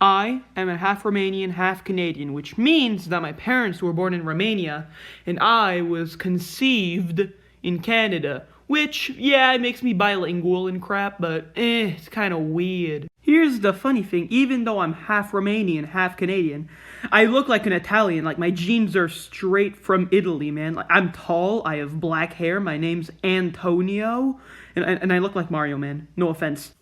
I am a half Romanian, half Canadian, which means that my parents were born in Romania and I was conceived in Canada. Which, yeah, it makes me bilingual and crap, but it's kind of weird. Here's the funny thing, even though I'm half Romanian, half Canadian, I look like an Italian. Like, my genes are straight from Italy, man. Like, I'm tall, I have black hair, my name's Antonio, and I look like Mario, man. No offense.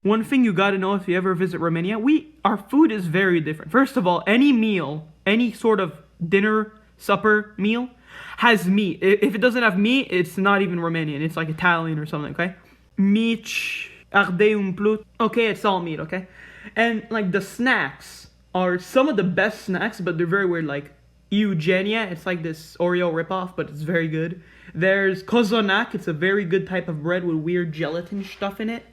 One thing you gotta know if you ever visit Romania, our food is very different. First of all, any meal, any sort of dinner, supper meal, has meat. If it doesn't have meat, it's not even Romanian. It's like Italian or something, okay? Mici, ardei umplut. Okay, it's all meat, okay? And like the snacks are some of the best snacks, but they're very weird. Like Eugenia, it's like this Oreo ripoff, but it's very good. There's cozonac, it's a very good type of bread with weird gelatin stuff in it.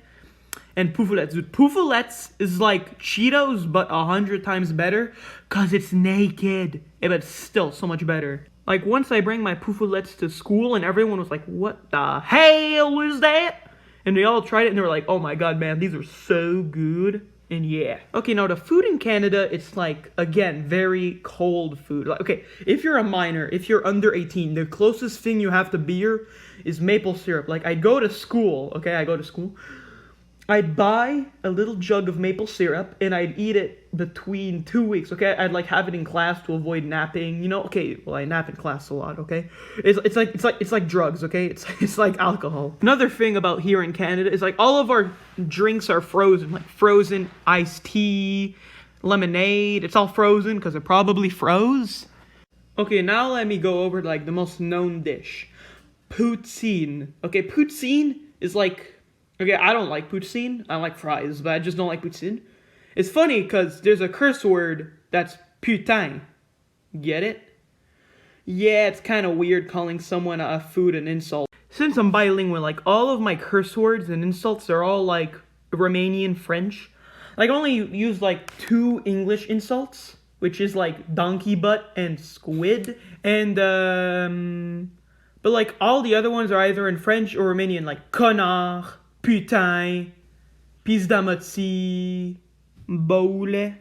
And pufulets. Dude, pufulets is like Cheetos, but 100 times better, cause it's naked. Yeah, but it's still so much better. Like, once I bring my pufulets to school, and everyone was like, what the hell is that? And they all tried it, and they were like, oh my god, man, these are so good. And yeah. Okay, now the food in Canada, it's like, again, very cold food. Like, okay, if you're a minor, if you're under 18, the closest thing you have to beer is maple syrup. Like, I go to school, okay, I'd buy a little jug of maple syrup and I'd eat it between 2 weeks, okay? I'd like have it in class to avoid napping, you know? Okay, well, I nap in class a lot, okay? It's like drugs, okay? It's like alcohol. Another thing about here in Canada is like all of our drinks are frozen, like frozen iced tea, lemonade. It's all frozen because it probably froze. Okay, now let me go over like the most known dish. Poutine. Okay, poutine is like... Okay, I don't like poutine. I like fries, but I just don't like poutine. It's funny because there's a curse word that's putain. Get it? Yeah, it's kind of weird calling someone a food an insult. Since I'm bilingual, like all of my curse words and insults are all like Romanian French. Like I only use like 2 English insults, which is like donkey butt and squid. And but like all the other ones are either in French or Romanian, like connard, putain, pizdamotsi, boule.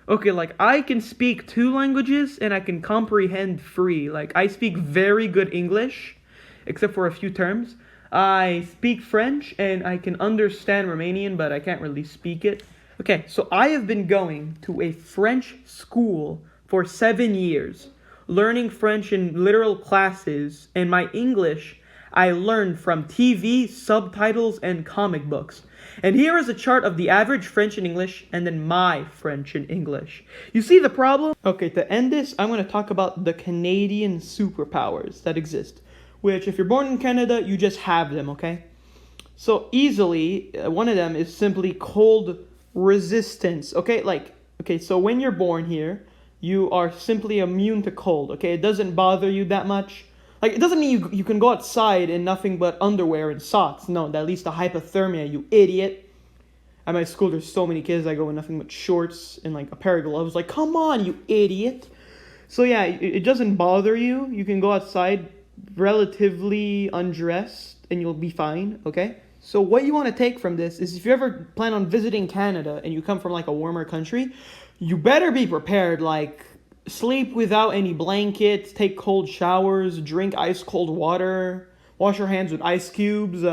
Okay, like I can speak 2 languages and I can comprehend 3. Like I speak very good English, except for a few terms. I speak French and I can understand Romanian, but I can't really speak it. Okay, so I have been going to a French school for 7 years, learning French in literal classes, and my English I learned from TV, subtitles, and comic books. And here is a chart of the average French and English, and then my French and English. You see the problem? Okay, to end this, I'm going to talk about the Canadian superpowers that exist. Which, if you're born in Canada, you just have them, okay? So, easily, one of them is simply cold resistance, okay? So when you're born here, you are simply immune to cold, okay? It doesn't bother you that much. Like, it doesn't mean you can go outside in nothing but underwear and socks. No, that leads to hypothermia, you idiot. At my school, there's so many kids that go in nothing but shorts and, like, a pair of gloves. Like, come on, you idiot. So, yeah, it doesn't bother you. You can go outside relatively undressed and you'll be fine, okay? So what you want to take from this is if you ever plan on visiting Canada and you come from, like, a warmer country, you better be prepared, like... Sleep without any blankets, take cold showers, drink ice cold water, wash your hands with ice cubes,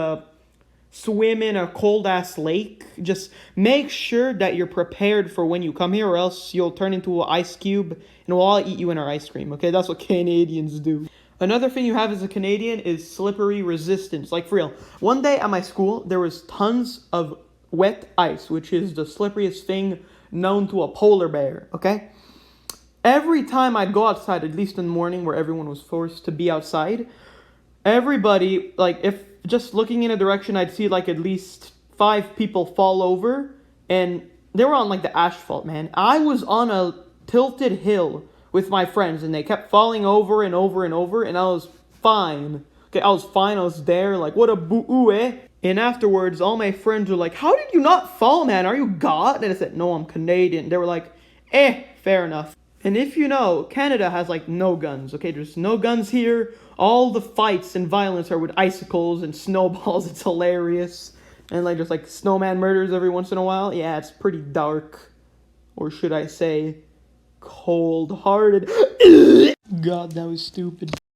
swim in a cold ass lake. Just make sure that you're prepared for when you come here, or else you'll turn into an ice cube and we'll all eat you in our ice cream, okay? That's what Canadians do. Another thing you have as a Canadian is slippery resistance. Like, for real, one day at my school, there was tons of wet ice, which is the slipperiest thing known to a polar bear, okay? Every time I'd go outside, at least in the morning where everyone was forced to be outside, everybody, like, if just looking in a direction, I'd see, like, at least 5 people fall over, and they were on, like, the asphalt, man. I was on a tilted hill with my friends, and they kept falling over and over and over, and I was fine. Okay, I was fine, I was there, like, what a boo eh? And afterwards, all my friends were like, how did you not fall, man? Are you God? And I said, no, I'm Canadian. They were like, fair enough. And if you know, Canada has, like, no guns, okay? There's no guns here. All the fights and violence are with icicles and snowballs. It's hilarious. And like just like snowman murders every once in a while. Yeah, it's pretty dark. Or should I say cold-hearted. God, that was stupid.